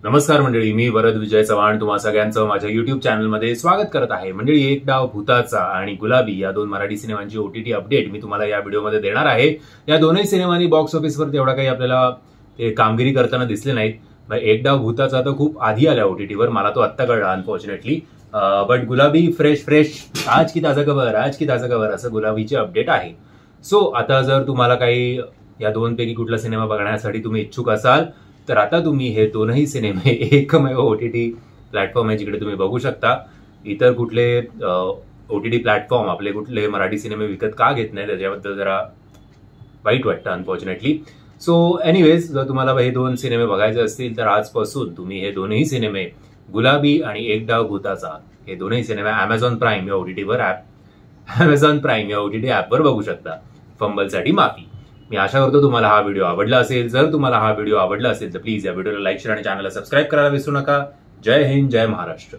नमस्कार मंडळी, मी वरद विजय चव्हाण तुम्हा सगळ्यांचं माझ्या युट्यूब चॅनलमध्ये स्वागत करत आहे. मंडळी, एक डाव भूताचा आणि गुलाबी या दोन मराठी सिनेमांची OTT अपडेट मी तुम्हाला या व्हिडिओमध्ये देणार आहे. या दोनही सिनेमांनी बॉक्स ऑफिसवर तेवढा काही आपल्याला कामगिरी करताना दिसले नाहीत. एक डाव भूताचा तर खूप आधी आल्या OTTवर, मला तो आत्ता कळला अनफॉर्च्युनेटली. बट गुलाबी फ्रेश आज की ताजा खबर असं गुलाबीची अपडेट आहे. सो आता जर तुम्हाला काही या दोनपैकी कुठला सिनेमा बघण्यासाठी तुम्ही इच्छुक असाल तर आता तुम्ही हे दोनही सिनेमे एकमेव OTT प्लॅटफॉर्म आहे जिकडे तुम्ही बघू शकता. इतर कुठले OTT प्लॅटफॉर्म आपले कुठले मराठी सिनेमे विकत का घेत नाही त्याच्याबद्दल जरा वाईट वाटतं अनफॉर्च्युनेटली. सो एनिवेज, जर तुम्हाला हे दोन सिनेमे बघायचे असतील तर आजपासून तुम्ही हे दोनही सिनेमे गुलाबी आणि एक डाव भूताचा हे दोनही सिनेमे Amazon प्राईम या OTT ॲपवर बघू शकता. फंबलसाठी माफी. मी आशा करतो तुम्हाला हा व्हिडिओ आवडला असेल. जर तुम्हाला हा व्हिडिओ आवडला असेल तर प्लीज या व्हिडिओला लाईक, शेअर आणि चॅनलला सबस्क्राईब करायला विसरू नका. जय हिंद, जय महाराष्ट्र.